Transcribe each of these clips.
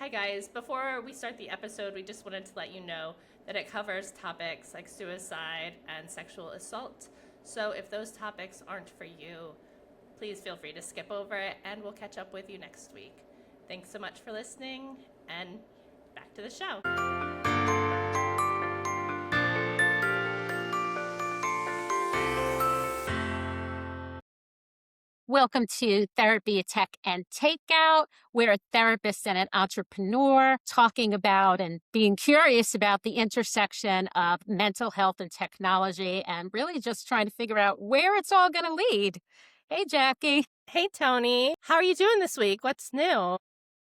Hi guys, before we start the episode, we just wanted to let you know that it covers topics like suicide and sexual assault. So if those topics aren't for you, please feel free to skip over it and we'll catch up with you next week. Thanks so much for listening and back to the show. Welcome to Therapy, Tech, and Takeout. We're a therapist and an entrepreneur talking about and being curious about the intersection of mental health and technology and really just trying to figure out where it's all going to lead. Hey, Jackie. Hey, Tony. How are you doing this week? What's new?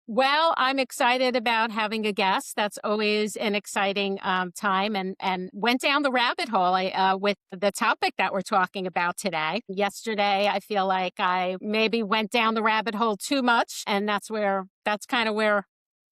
Well, I'm excited about having a guest. That's always an exciting time and went down the rabbit hole with the topic that we're talking about today. Yesterday, I feel like I maybe went down the rabbit hole too much, and that's kind of where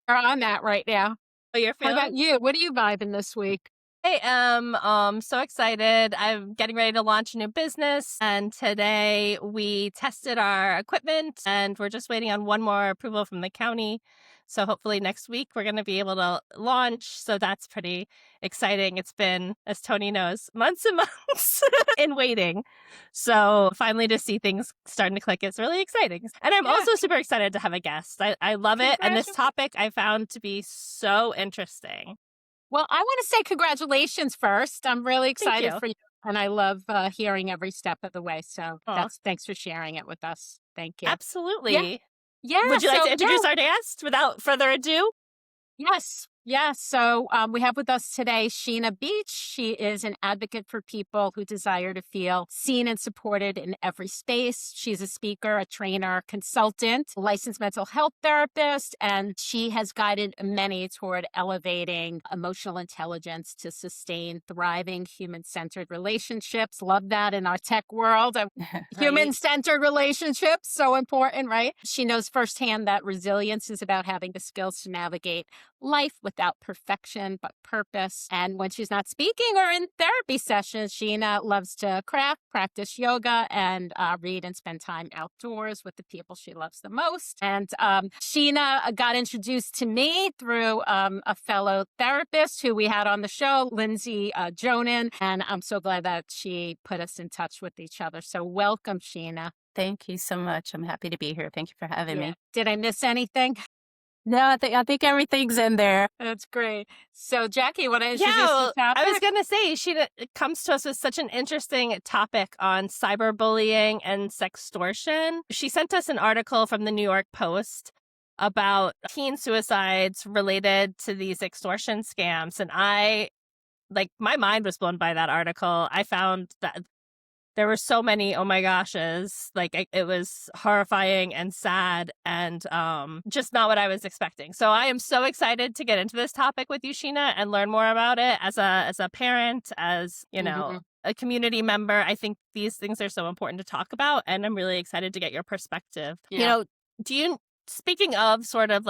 I'm at right now. Oh, you're feeling? How about you? What are you vibing this week? I am so excited. I'm getting ready to launch a new business, and today we tested our equipment and we're just waiting on one more approval from the county. So hopefully next week we're going to be able to launch. So that's pretty exciting. It's been, as Tony knows, months and months in waiting. So finally to see things starting to click is really exciting. And I'm also super excited to have a guest. I love it. And this topic I found to be so interesting. Well, I want to say congratulations first. I'm really excited for you. And I love hearing every step of the way. So thanks for sharing it with us. Thank you. Absolutely. Yeah. Would you like to introduce our guest without further ado? Yes. So we have with us today Sheena Beach. She is an advocate for people who desire to feel seen and supported in every space. She's a speaker, a trainer, consultant, licensed mental health therapist, and she has guided many toward elevating emotional intelligence to sustain thriving human-centered relationships. Love that in our tech world. Right. Human-centered relationships, so important, right? She knows firsthand that resilience is about having the skills to navigate life without perfection, but purpose. And when she's not speaking or in therapy sessions, Sheena loves to craft, practice yoga, and read and spend time outdoors with the people she loves the most. And Sheena got introduced to me through a fellow therapist who we had on the show, Lindsay Jonan. And I'm so glad that she put us in touch with each other. So welcome, Sheena. Thank you so much. I'm happy to be here. Thank you for having me. Did I miss anything? No, I think everything's in there. That's great. So, Jackie, want to introduce the topic? I was going to say, Sheena comes to us with such an interesting topic on cyberbullying and sextortion. She sent us an article from the New York Post about teen suicides related to these extortion scams. And my mind was blown by that article. I found that there were so many oh my goshes. It was horrifying and sad and just not what I was expecting. So I am so excited to get into this topic with you, Sheena, and learn more about it as a parent, as a community member. I think these things are so important to talk about, and I'm really excited to get your perspective. Yeah. Speaking of sort of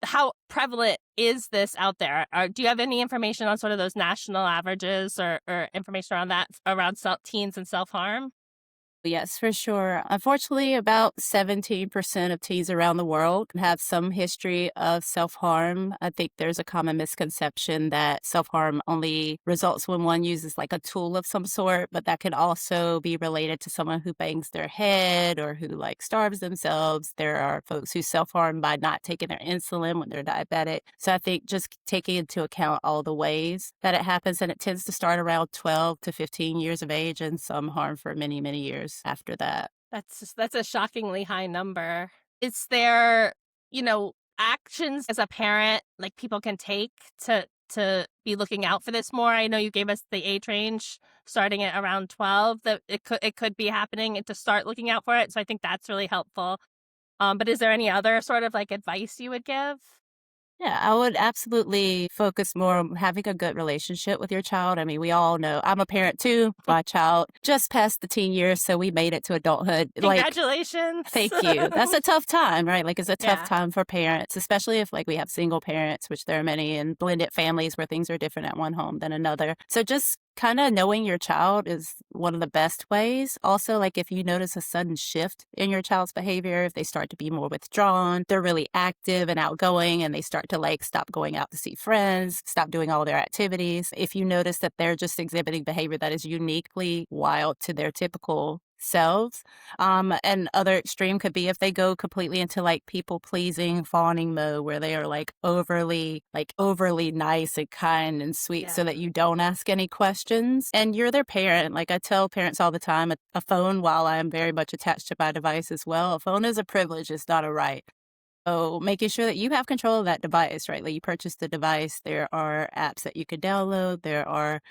how prevalent is this out there? Do you have any information on sort of those national averages or information around that, around teens and self-harm? Yes, for sure. Unfortunately, about 17% of teens around the world have some history of self-harm. I think there's a common misconception that self-harm only results when one uses like a tool of some sort, but that can also be related to someone who bangs their head or who starves themselves. There are folks who self-harm by not taking their insulin when they're diabetic. So I think just taking into account all the ways that it happens, and it tends to start around 12 to 15 years of age and some harm for many, many years after that. That's a shockingly high number. Is there, actions as a parent people can take to be looking out for this more? I know you gave us the age range starting at around 12 that it could be happening and to start looking out for it. So I think that's really helpful. But is there any other sort of advice you would give? Yeah, I would absolutely focus more on having a good relationship with your child. I mean, we all know I'm a parent too. My child just passed the teen years, so we made it to adulthood. Congratulations. Thank you. That's a tough time, right? It's a tough time for parents, especially if we have single parents, which there are many, and blended families where things are different at one home than another. So just kind of knowing your child is one of the best ways. Also, like if you notice a sudden shift in your child's behavior, if they start to be more withdrawn, they're really active and outgoing, and they start to like stop going out to see friends, stop doing all their activities. If you notice that they're just exhibiting behavior that is uniquely wild to their typical selves. And other extreme could be if they go completely into like people pleasing, fawning mode where they are like overly nice and kind and sweet so that you don't ask any questions. And you're their parent. Like I tell parents all the time, a phone, while I'm very much attached to my device as well, a phone is a privilege, it's not a right. So making sure that you have control of that device, right? Like you purchase the device, there are apps that you can download, there are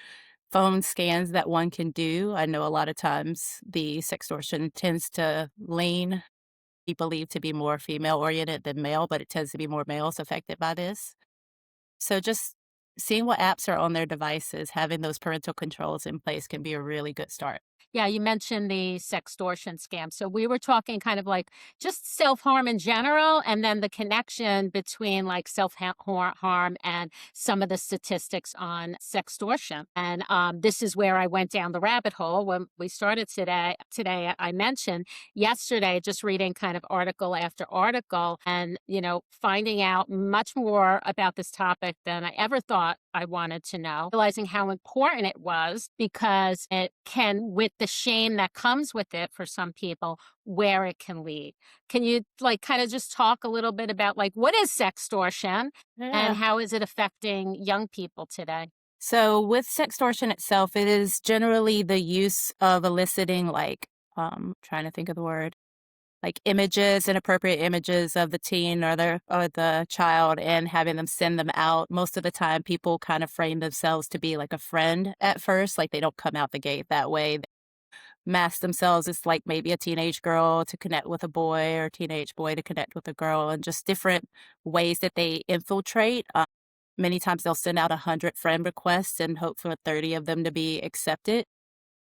phone scans that one can do. I know a lot of times the sextortion tends to be believed to be more female oriented than male, but it tends to be more males affected by this. So just seeing what apps are on their devices, having those parental controls in place can be a really good start. Yeah, you mentioned the sextortion scam. So we were talking kind of like just self-harm in general, and then the connection between like self-harm and some of the statistics on sextortion. And this is where I went down the rabbit hole when we started today. Today, I mentioned yesterday, just reading kind of article after article and, finding out much more about this topic than I ever thought I wanted to know, realizing how important it was because it can, with the shame that comes with it for some people, where it can lead. Can you like kind of just talk a little bit about like what is sextortion and how is it affecting young people today? So with sextortion itself, it is generally the use of eliciting trying to think of the word, like images, inappropriate images of the teen or the child, and having them send them out. Most of the time, people kind of frame themselves to be like a friend at first, like they don't come out the gate that way. They mask themselves as like maybe a teenage girl to connect with a boy or a teenage boy to connect with a girl, and just different ways that they infiltrate. Many times they'll send out 100 friend requests and hope for 30 of them to be accepted.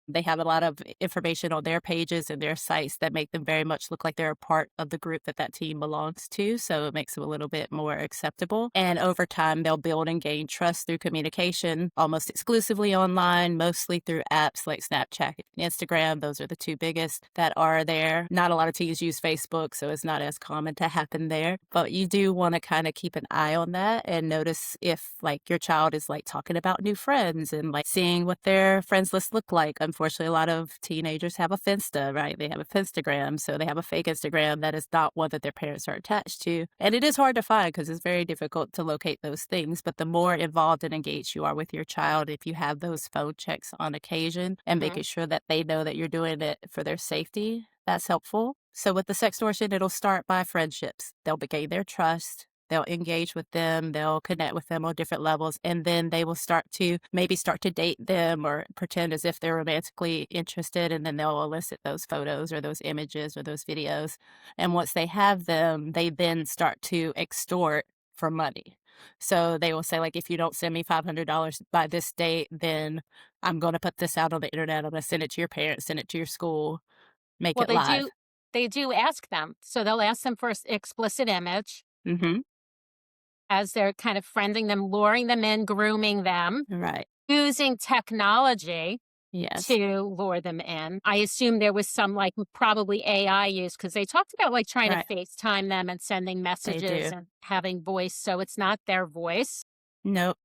They have a lot of information on their pages and their sites that make them very much look like they're a part of the group that team belongs to. So it makes them a little bit more acceptable. And over time, they'll build and gain trust through communication, almost exclusively online, mostly through apps like Snapchat and Instagram. Those are the two biggest that are there. Not a lot of teens use Facebook, so it's not as common to happen there. But you do want to kind of keep an eye on that and notice if like your child is like talking about new friends and like seeing what their friends list look like. Unfortunately, a lot of teenagers have a Finsta, right? They have a Finstagram, so they have a fake Instagram that is not one that their parents are attached to. And it is hard to find because it's very difficult to locate those things. But the more involved and engaged you are with your child, if you have those phone checks on occasion and making sure that they know that you're doing it for their safety, that's helpful. So with the sextortion, it'll start by friendships. They'll gain their trust. They'll engage with them, they'll connect with them on different levels, and then they will start to date them or pretend as if they're romantically interested, and then they'll elicit those photos or those images or those videos. And once they have them, they then start to extort for money. So they will say, like, if you don't send me $500 by this date, then I'm going to put this out on the internet. I'm going to send it to your parents, send it to your school, make Well, it live. they do ask them. So they'll ask them for an explicit image. Mm-hmm. As they're kind of friending them, luring them in, grooming them, Right. using technology Yes. to lure them in. I assume there was some like probably AI use because they talked about like trying Right. to FaceTime them and sending messages do. and having voice. So it's not their voice. Nope.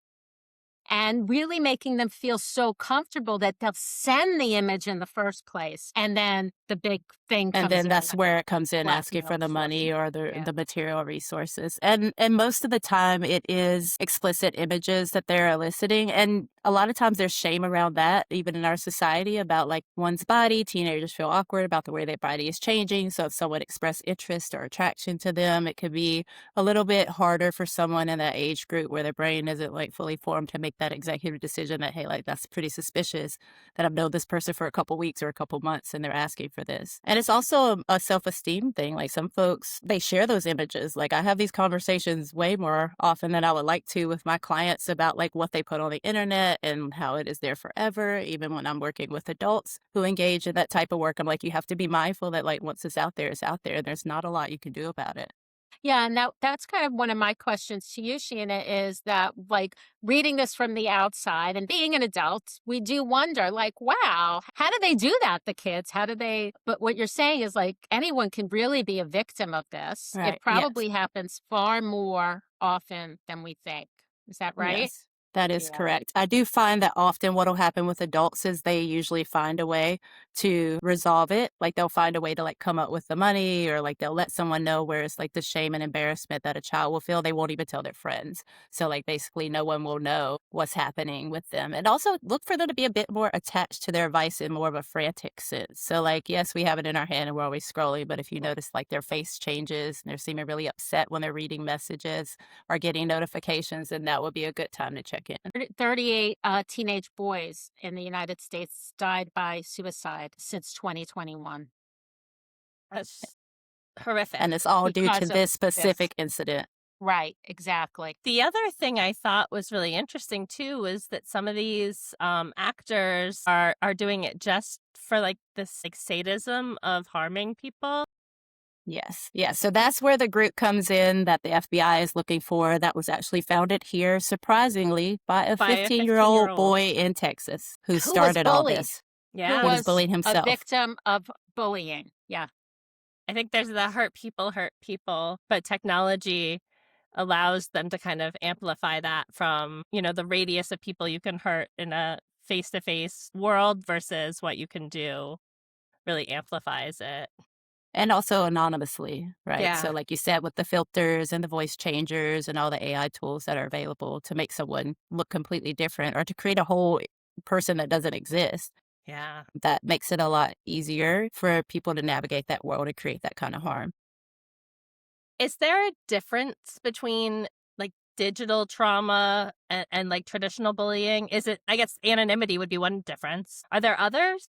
And really making them feel so comfortable that they'll send the image in the first place. And then the big thing comes And then in. that's where it comes in, asking for the money or the material resources. And most of the time it is explicit images that they're eliciting. And a lot of times there's shame around that, even in our society, about like one's body. Teenagers feel awkward about the way their body is changing. So if someone express interest or attraction to them, it could be a little bit harder for someone in that age group where their brain isn't like fully formed to make that executive decision that, hey, like that's pretty suspicious that I've known this person for a couple weeks or a couple months and they're asking for this. And it's also a self-esteem thing. Like some folks, they share those images. Like I have these conversations way more often than I would like to with my clients about like what they put on the internet and how it is there forever. Even when I'm working with adults who engage in that type of work, I'm like, you have to be mindful that like once it's out there, and there's not a lot you can do about it. Yeah, and that's kind of one of my questions to you, Sheena, is that like reading this from the outside and being an adult, we do wonder, like, wow, how do they do that, the kids? How do they? But what you're saying is like anyone can really be a victim of this. It Right. Yes. probably happens far more often than we think. Is that right? Yes, that is Yeah. correct. I do find that often what'll happen with adults is they usually find a way to resolve it. Like they'll find a way to like come up with the money or like they'll let someone know, whereas like the shame and embarrassment that a child will feel, they won't even tell their friends. So like basically no one will know what's happening with them. And also look for them to be a bit more attached to their device in more of a frantic sense. So like yes, we have it in our hand and we're always scrolling, but if you notice like their face changes and they're seeming really upset when they're reading messages, are getting notifications, and that would be a good time to check in. 38 teenage boys in the United States died by suicide since 2021 That's horrific. And it's all due to because of this this. specific incident. Right, exactly. The other thing I thought was really interesting too was that some of these actors are doing it just for like this like sadism of harming people. Yes. Yeah. So that's where the group comes in that the FBI is looking for. That was actually founded here, surprisingly, by a By a 15-year-old 15-year-old. boy in Texas who was started all bullied. this. Yeah. He was bullied A himself. victim of bullying. Yeah. I think there's the hurt people, but technology allows them to kind of amplify that from, the radius of people you can hurt in a face-to-face world versus what you can do really amplifies it. And also anonymously, right? Yeah. So like you said, with the filters and the voice changers and all the AI tools that are available to make someone look completely different or to create a whole person that doesn't exist, Yeah. that makes it a lot easier for people to navigate that world and create that kind of harm. Is there a difference between like digital trauma and like traditional bullying? Is it, I guess anonymity would be one difference. Are there others?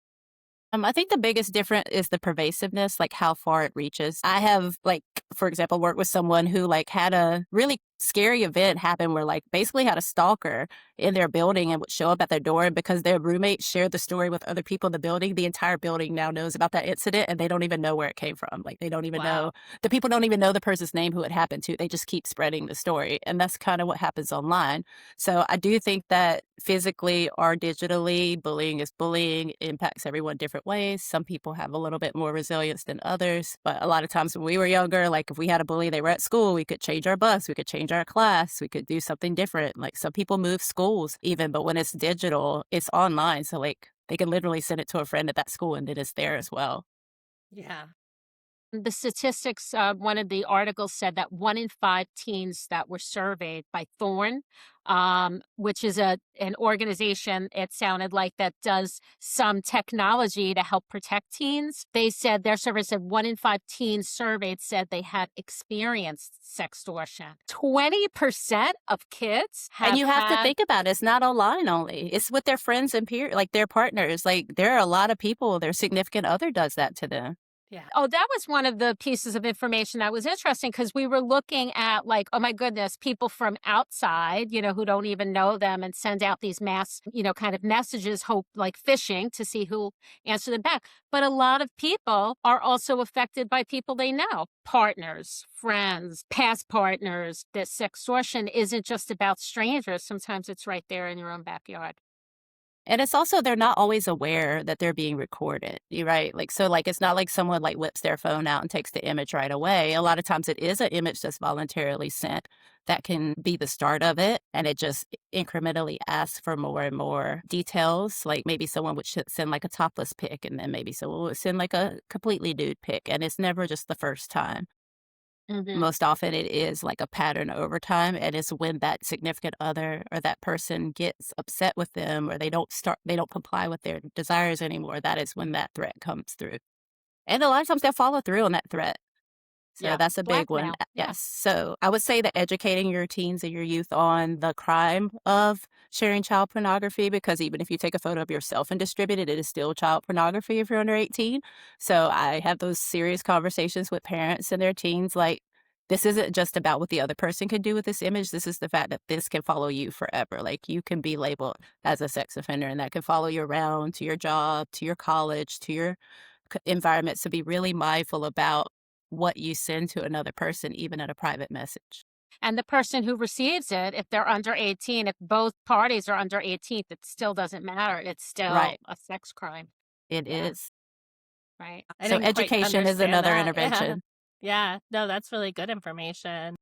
I think the biggest difference is the pervasiveness, like how far it reaches. I have, like, for example, worked with someone who like had a really scary event happen where like basically had a stalker in their building and would show up at their door. And because their roommate shared the story with other people in the building, the entire building now knows about that incident and they don't even know where it came from. Like they don't even know, the people don't even know the person's name who it happened to. They just keep spreading the story. And that's kind of what happens online. So I do think that physically or digitally, bullying is bullying, impacts everyone different ways. Some people have a little bit more resilience than others. But a lot of times when we were younger, like if we had a bully, they were at school, we could change our bus, we could change our class, we could do something different. Like some people move schools even, but when it's digital, it's online. So like they can literally send it to a friend at that school and it is there as well. Yeah. The statistics, one of the articles said that 1 in 5 teens that were surveyed by Thorn, which is an organization, it sounded like, that does some technology to help protect teens. They said their survey said 1 in 5 teens surveyed said they had experienced sextortion. 20% of kids have And you have to had- think about it. It's not online only. It's with their friends and peers, like their partners. Like there are a lot of people, their significant other does that to them. Yeah. Oh, that was one of the pieces of information that was interesting because we were looking at like, oh my goodness, people from outside, who don't even know them and send out these mass, kind of messages, hope like phishing to see who'll answer them back. But a lot of people are also affected by people they know, partners, friends, past partners. That sextortion isn't just about strangers. Sometimes it's right there in your own backyard. And it's also, they're not always aware that they're being recorded, right? Like, so like, it's not like someone like whips their phone out and takes the image right away. A lot of times it is an image that's voluntarily sent that can be the start of it. And it just incrementally asks for more and more details. Like maybe someone would send like a topless pic and then maybe someone would send like a completely nude pic. And it's never just the first time. Mm-hmm. Most often it is like a pattern over time, and it's when that significant other or that person gets upset with them or they don't comply with their desires anymore, that is when that threat comes through. And a lot of times they'll follow through on that threat. So Yeah. that's a big one. Blackmail. Yeah. Yes. So I would say that educating your teens and your youth on the crime of sharing child pornography, because even if you take a photo of yourself and distribute it, it is still child pornography if you're under 18. So I have those serious conversations with parents and their teens, like, this isn't just about what the other person can do with this image. This is the fact that this can follow you forever. Like you can be labeled as a sex offender and that can follow you around to your job, to your college, to your environment. So be really mindful about what you send to another person, even in a private message. And the person who receives it, if they're under 18, if both parties are under 18, it still doesn't matter. It's still Right. a sex crime. It Yeah. is. Right. I So didn't quite education is understand another that. intervention. Yeah. No, that's really good information.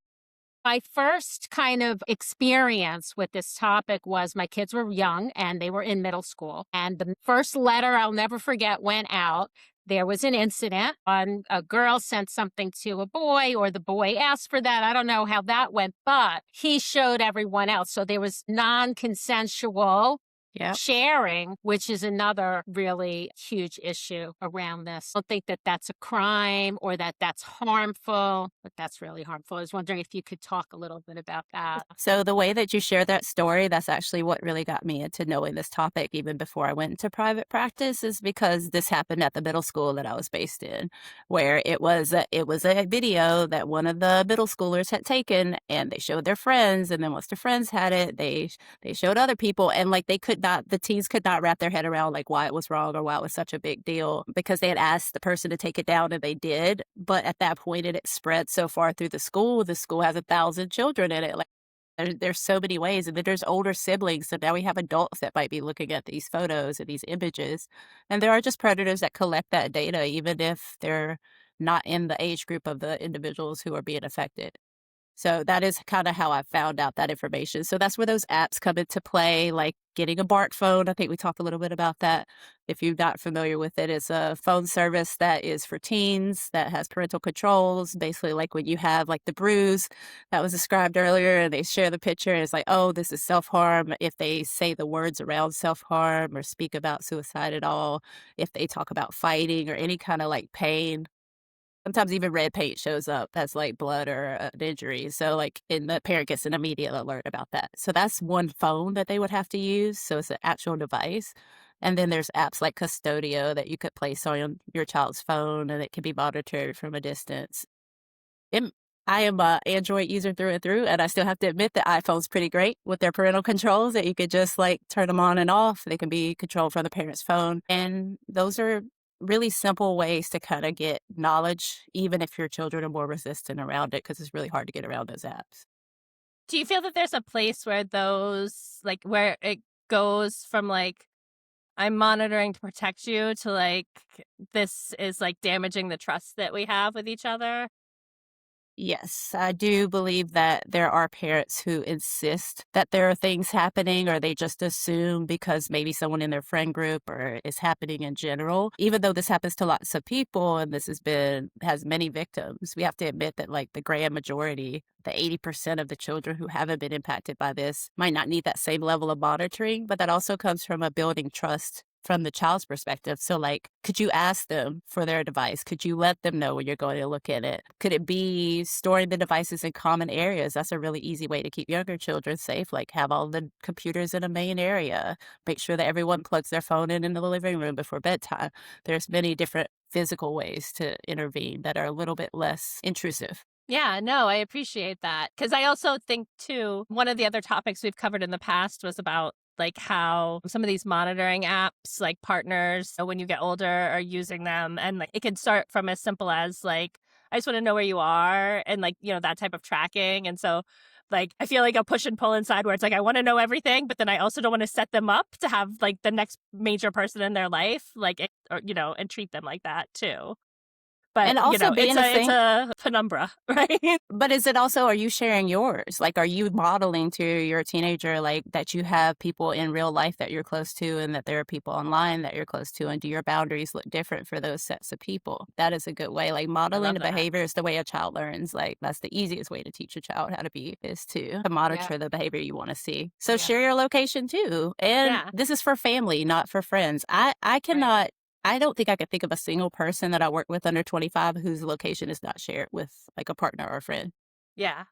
My first kind of experience with this topic was my kids were young and they were in middle school. And the first letter I'll never forget went out. There was an incident on a girl sent something to a boy or the boy asked for that. I don't know how that went, but he showed everyone else. So there was non-consensual Yep. sharing, which is another really huge issue around this. I don't think that that's a crime or that that's harmful, but that's really harmful. I was wondering if you could talk a little bit about that. So the way that you share that story, that's actually what really got me into knowing this topic even before I went into private practice, is because this happened at the middle school that I was based in, where it was a video that one of the middle schoolers had taken, and they showed their friends, and then once their friends had it, they showed other people, and like the teens could not wrap their head around like why it was wrong or why it was such a big deal, because they had asked the person to take it down and they did. But at that point, it had spread so far through the school. The school has 1,000 children in it. Like there's so many ways. And then there's older siblings. So now we have adults that might be looking at these photos and these images. And there are just predators that collect that data, even if they're not in the age group of the individuals who are being affected. So that is kind of how I found out that information. So that's where those apps come into play, like getting a BART phone. I think we talked a little bit about that. If you're not familiar with it, it's a phone service that is for teens that has parental controls. Basically, like when you have like the bruise that was described earlier and they share the picture, and it's like, oh, this is self-harm. If they say the words around self-harm or speak about suicide at all, if they talk about fighting or any kind of like pain. Sometimes even red paint shows up as like blood or an injury. So like, and the parent gets an immediate alert about that. So that's one phone that they would have to use. So it's an actual device. And then there's apps like Custodio that you could place on your child's phone, and it can be monitored from a distance. I am a Android user through and through, and I still have to admit that iPhone's pretty great with their parental controls, that you could just like turn them on and off. They can be controlled from the parent's phone. And those are really simple ways to kind of get knowledge, even if your children are more resistant around it, because it's really hard to get around those apps. Do you feel that there's a place where those, like, where it goes from, like, I'm monitoring to protect you to, like, this is, like, damaging the trust that we have with each other? Yes, I do believe that there are parents who insist that there are things happening, or they just assume because maybe someone in their friend group or is happening in general. Even though this happens to lots of people and this has many victims, we have to admit that like the grand majority, the 80% of the children who haven't been impacted by this might not need that same level of monitoring, but that also comes from a building trust from the child's perspective. So like, could you ask them for their device? Could you let them know when you're going to look at it? Could it be storing the devices in common areas? That's a really easy way to keep younger children safe. Like have all the computers in a main area. Make sure that everyone plugs their phone in the living room before bedtime. There's many different physical ways to intervene that are a little bit less intrusive. Yeah, no, I appreciate that. Because I also think, too, one of the other topics we've covered in the past was about like how some of these monitoring apps, like partners, when you get older, are using them. And like it can start from as simple as like, I just want to know where you are, and like, you know, that type of tracking. And so like, I feel like a push and pull inside where it's like, I want to know everything, but then I also don't want to set them up to have like the next major person in their life, like, or, you know, and treat them like that too. But, And also you know, being it's a penumbra, right? But is it also, are you sharing yours? Like, are you modeling to your teenager, like, that you have people in real life that you're close to and that there are people online that you're close to? And do your boundaries look different for those sets of people? That is a good way. Like, modeling the that. behavior is the way a child learns. Like, that's the easiest way to teach a child how to be, is to monitor the behavior you want to see. So share your location too. And this is for family, not for friends. I cannot... I don't think I could think of a single person that I work with under 25 whose location is not shared with like a partner or a friend. Yeah.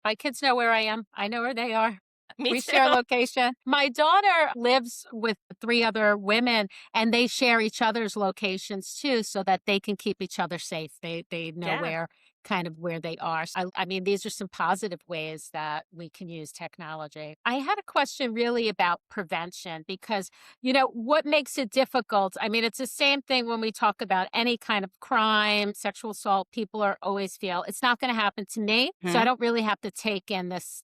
My kids know where I am. I know where they are. Me We too. share location. My daughter lives with 3 other women, and they share each other's locations too, so that they can keep each other safe. They know where kind of where they are. I mean, these are some positive ways that we can use technology. I had a question really about prevention because, what makes it difficult? I mean, it's the same thing when we talk about any kind of crime, sexual assault. People are always feel it's not going to happen to me, so I don't really have to take in this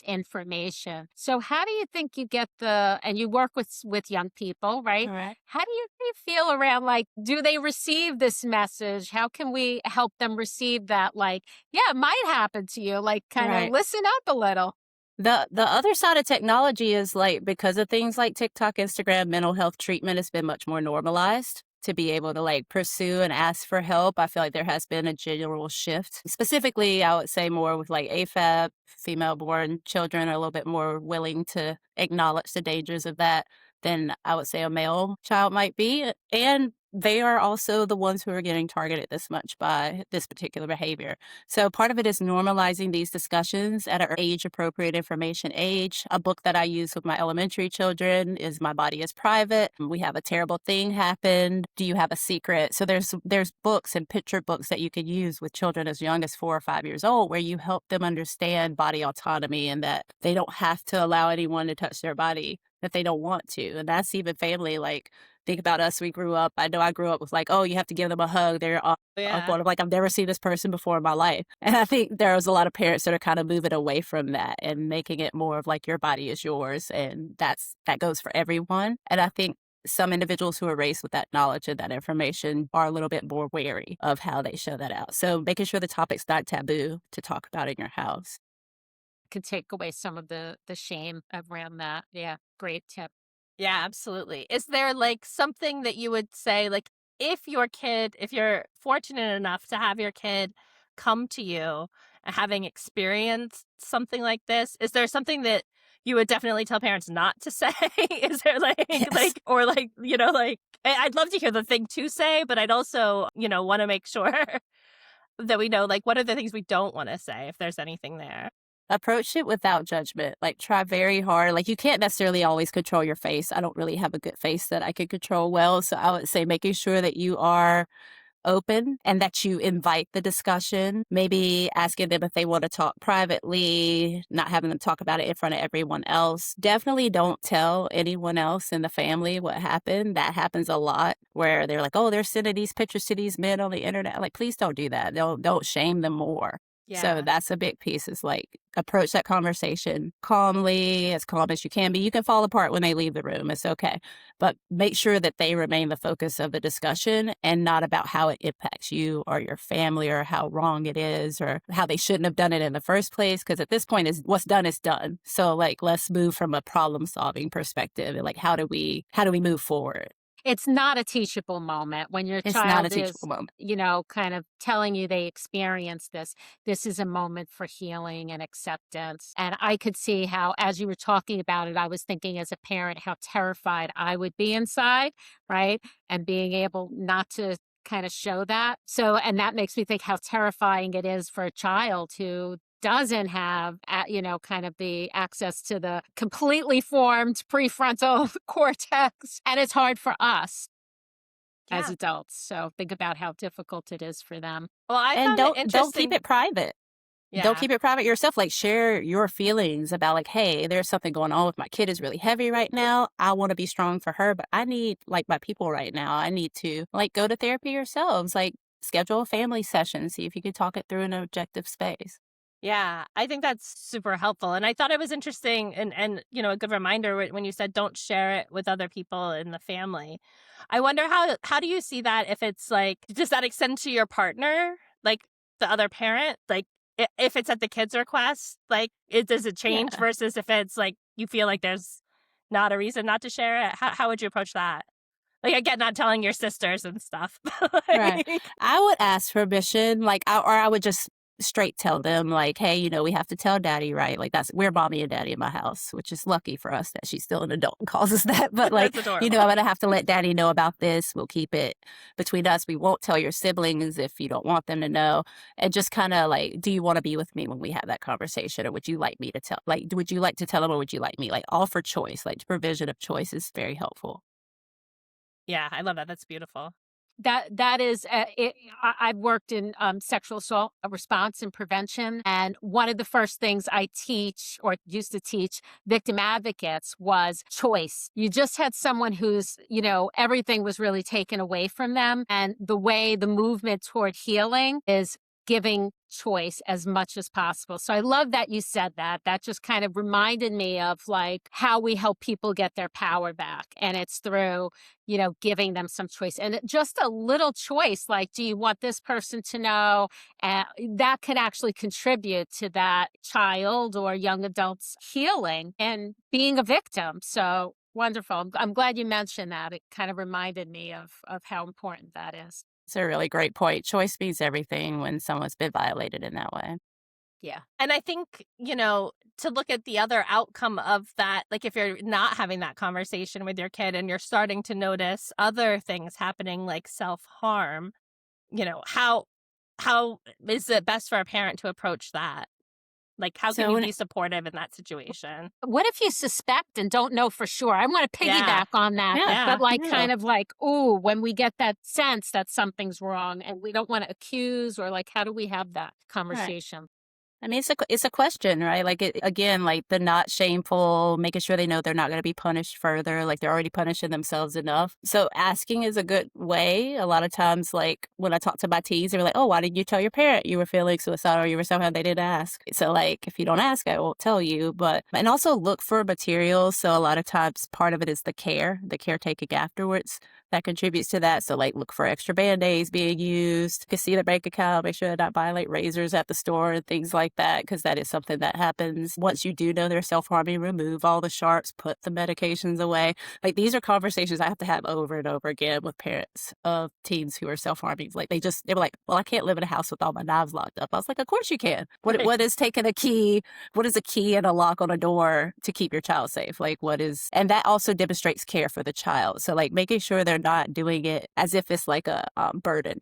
information. So how do you think you get and you work with young people, right? Correct. How do you feel around, like, do they receive this message? How can we help them receive that? Like, yeah, it might happen to you. Like, kind of Right. listen up a little. The other side of technology is like, because of things like TikTok, Instagram, mental health treatment has been much more normalized to be able to like pursue and ask for help. I feel like there has been a general shift. Specifically, I would say more with like AFAB, female born children are a little bit more willing to acknowledge the dangers of that than I would say a male child might be. And they are also the ones who are getting targeted this much by this particular behavior. So part of it is normalizing these discussions at an age-appropriate information age. A book that I use with my elementary children is My Body is Private. We have a terrible thing happen. Do you have a secret? So there's books and picture books that you can use with children as young as 4 or 5 years old where you help them understand body autonomy and that they don't have to allow anyone to touch their body that they don't want to. And that's even family. Like, think about us. We grew up, I know I grew up with like, oh, you have to give them a hug. They're awkward. Like, I've never seen this person before in my life. And I think there's a lot of parents that are kind of moving away from that and making it more of like, your body is yours. And that goes for everyone. And I think some individuals who are raised with that knowledge and that information are a little bit more wary of how they show that out. So making sure the topic's not taboo to talk about in your house. Could take away some of the shame around that. Yeah, great tip. Yeah, absolutely. Is there like something that you would say, like, if you're fortunate enough to have your kid come to you having experienced something like this, is there something that you would definitely tell parents not to say? Is there Yes. or like, I'd love to hear the thing to say, but I'd also, want to make sure that we know, like, what are the things we don't want to say, if there's anything there. Approach it without judgment. Like, try very hard. Like, you can't necessarily always control your face. I don't really have a good face that I can control well. So I would say making sure that you are open and that you invite the discussion, maybe asking them if they want to talk privately, not having them talk about it in front of everyone else. Definitely don't tell anyone else in the family what happened. That happens a lot where they're like, oh, they're sending these pictures to these men on the internet. Like, please don't do that. Don't shame them more. Yeah. So that's a big piece, is like, approach that conversation calmly, as calm as you can be. You can fall apart when they leave the room. It's okay. But make sure that they remain the focus of the discussion and not about how it impacts you or your family or how wrong it is or how they shouldn't have done it in the first place. Because at this point, what's done is done. So like, let's move from a problem solving perspective and like, how do we move forward? It's not a teachable moment when your It's not a child is, teachable moment. kind of telling you they experienced this. This is a moment for healing and acceptance. And I could see how, as you were talking about it, I was thinking as a parent how terrified I would be inside, right? And being able not to kind of show that. So, and that makes me think how terrifying it is for a child who doesn't have, kind of the access to the completely formed prefrontal cortex. And it's hard for us as adults. So think about how difficult it is for them. Well, I And found it don't keep it private. Yeah. Don't keep it private yourself. Like, share your feelings about like, hey, there's something going on with my kid is really heavy right now. I want to be strong for her, but I need like my people right now. I need to like go to therapy yourselves, like schedule a family session, see if you can talk it through in an objective space. Yeah, I think that's super helpful. And I thought it was interesting and a good reminder when you said don't share it with other people in the family. I wonder how do you see that, if it's like, does that extend to your partner, like the other parent? Like, if it's at the kid's request, like, does it change Yeah. versus if it's like you feel like there's not a reason not to share it? How would you approach that? Like, again, not telling your sisters and stuff. Right. I would ask permission, like, or I would just straight tell them, like, hey, we have to tell daddy, right? Like, we're mommy and daddy in my house, which is lucky for us that she's still an adult and calls us that. But like, That's I'm adorable. going to have to let daddy know about this. We'll keep it between us. We won't tell your siblings if you don't want them to know. And just kind of like, do you want to be with me when we have that conversation? Or would you like me to tell, like, would you like to tell them or would you like me? Like, offer choice, like provision of choice is very helpful. Yeah, I love that. That's beautiful. That is, I've worked in sexual assault response and prevention, and one of the first things I teach or used to teach victim advocates was choice. You just had someone who's, everything was really taken away from them, and the movement toward healing is giving choice as much as possible. So I love that you said that. That just kind of reminded me of like how we help people get their power back. And it's through, giving them some choice and just a little choice. Like, do you want this person to know? That could actually contribute to that child or young adult's healing and being a victim. So wonderful. I'm glad you mentioned that. It kind of reminded me of how important that is. It's a really great point. Choice means everything when someone's been violated in that way. Yeah. And I think, to look at the other outcome of that, like if you're not having that conversation with your kid and you're starting to notice other things happening like self-harm, how is it best for a parent to approach that? Like, how can you be supportive in that situation? What if you suspect and don't know for sure? I want to piggyback on that, but kind of like, when we get that sense that something's wrong and we don't want to accuse, or like, how do we have that conversation? Right. I mean, it's a question, right? Like, again, like the not shameful, making sure they know they're not going to be punished further, like they're already punishing themselves enough. So asking is a good way. A lot of times, like when I talk to my teens, they're like, oh, why didn't you tell your parent you were feeling suicidal or you were somehow they didn't ask? So like, if you don't ask, I won't tell you. And also look for materials. So a lot of times part of it is the caretaking afterwards. That contributes to that. So like look for extra Band-Aids being used. You can see the bank account, make sure they not violate razors at the store and things like that, because that is something that happens. Once you do know they're self-harming, remove all the sharps, put the medications away. Like these are conversations I have to have over and over again with parents of teens who are self-harming. Like they were like, well, I can't live in a house with all my knives locked up. I was like, of course you can. What is taking a key? What is a key and a lock on a door to keep your child safe? Like and that also demonstrates care for the child. So like making sure they're not doing it as if it's like a burden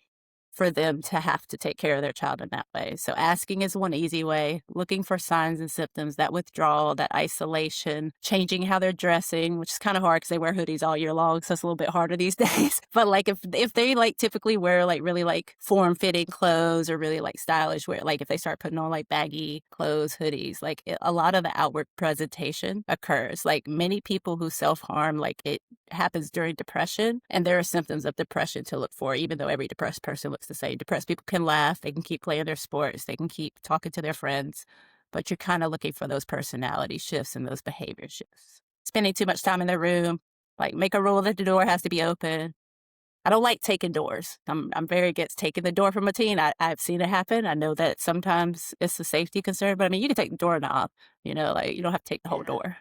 for them to have to take care of their child in that way. So asking is one easy way. Looking for signs and symptoms, that withdrawal, that isolation, changing how they're dressing, which is kind of hard because they wear hoodies all year long, so it's a little bit harder these days. But like if they like typically wear like really like form-fitting clothes or really like stylish wear, like if they start putting on like baggy clothes, hoodies, like a lot of the outward presentation occurs. Like many people who self-harm, like it happens during depression, and there are symptoms of depression to look for, even though every depressed person looks the same. Depressed people can laugh, they can keep playing their sports, they can keep talking to their friends, but you're kind of looking for those personality shifts and those behavior shifts. Spending too much time in their room, like make a rule that the door has to be open. I don't like taking doors. I'm very against taking the door from a teen. I've seen it happen. I know that sometimes it's a safety concern, but I mean, you can take the doorknob, like you don't have to take the whole door.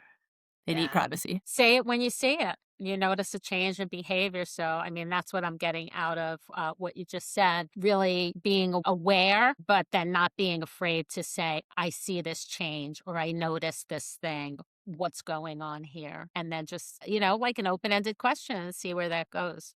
They need privacy. Say it when you see it. You notice a change in behavior. So, I mean, that's what I'm getting out of what you just said. Really being aware, but then not being afraid to say, I see this change or I notice this thing. What's going on here? And then just, like an open-ended question and see where that goes.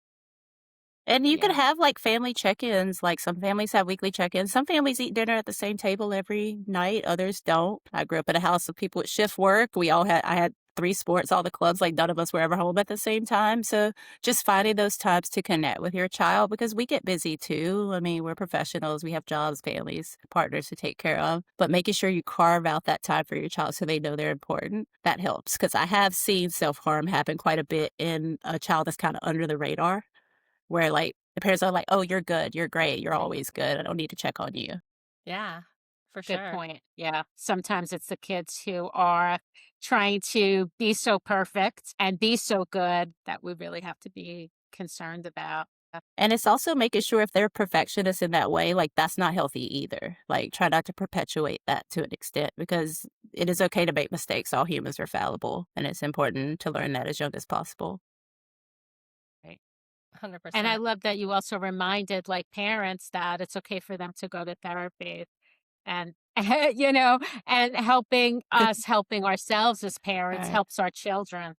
And you could have like family check-ins. Like some families have weekly check-ins. Some families eat dinner at the same table every night. Others don't. I grew up in a house of people with shift work. I had 3 sports, all the clubs, like none of us were ever home at the same time. So just finding those times to connect with your child, because we get busy too. I mean, we're professionals. We have jobs, families, partners to take care of. But making sure you carve out that time for your child so they know they're important, that helps. Because I have seen self-harm happen quite a bit in a child that's kind of under the radar, where like the parents are like, oh, you're good, you're great, you're always good, I don't need to check on you. Yeah, for sure. Good point. Yeah. Sometimes it's the kids who are trying to be so perfect and be so good that we really have to be concerned about. And it's also making sure if they're perfectionists in that way, like that's not healthy either. Like try not to perpetuate that to an extent, because it is okay to make mistakes. All humans are fallible, and it's important to learn that as young as possible. 100%. And I love that you also reminded like parents that it's okay for them to go to therapy, and and helping ourselves as parents helps our children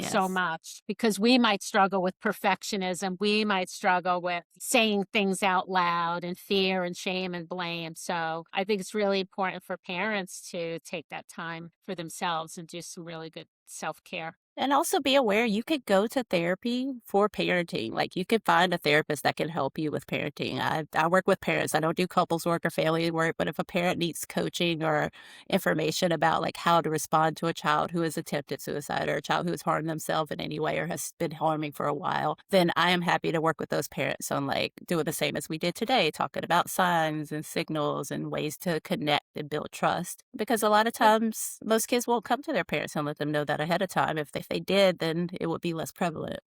so much, because we might struggle with perfectionism. We might struggle with saying things out loud and fear and shame and blame. So I think it's really important for parents to take that time for themselves and do some really good self-care. And also be aware you could go to therapy for parenting. Like you could find a therapist that can help you with parenting. I work with parents. I don't do couples work or family work, but if a parent needs coaching or information about like how to respond to a child who has attempted suicide or a child who has harmed themselves in any way or has been harming for a while, then I am happy to work with those parents on like doing the same as we did today, talking about signs and signals and ways to connect and build trust. Because a lot of times most kids won't come to their parents and let them know that ahead of time. If they did, then it would be less prevalent.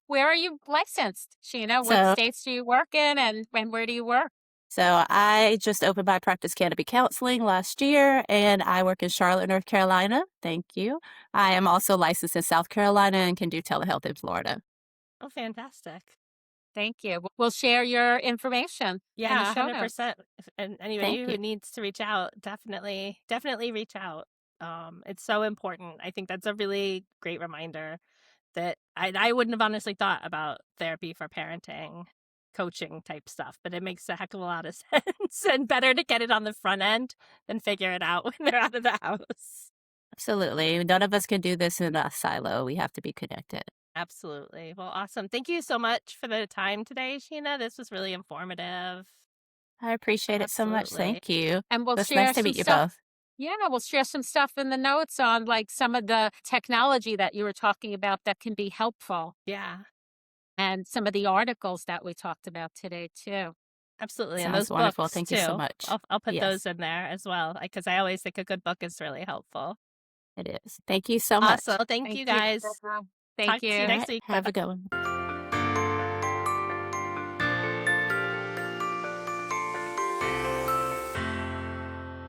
Where are you licensed, Sheena? What So states do you work in, and where do you work? So I just opened my practice Canopy Counseling last year, and I work in Charlotte, North Carolina. Thank you. I am also licensed in South Carolina and can do telehealth in Florida. Oh, fantastic. Thank you. We'll share your information in the Yeah, show notes. 100%. And anybody Thank who you. needs to reach out, definitely reach out. It's so important. I think that's a really great reminder that I wouldn't have honestly thought about therapy for parenting, coaching type stuff, but it makes a heck of a lot of sense and better to get it on the front end than figure it out when they're out of the house. Absolutely. None of us can do this in a silo. We have to be connected. Absolutely. Well, awesome. Thank you so much for the time today, Sheena. This was really informative. I appreciate it so much. Absolutely. Thank you. And we'll It's share nice to some meet you stuff. both. Yeah, we'll share some stuff in the notes on like some of the technology that you were talking about that can be helpful, Yeah, and some of the articles that we talked about today too. absolutely. And Sounds those wonderful. books Thank you so too. much. I'll put Yes, those in there as well because I always think a good book is really helpful. it is. Thank you so much. Awesome. Well, thank Thank you you. guys. Thank Talk to you you. All next right. week. Have Bye-bye. a good one.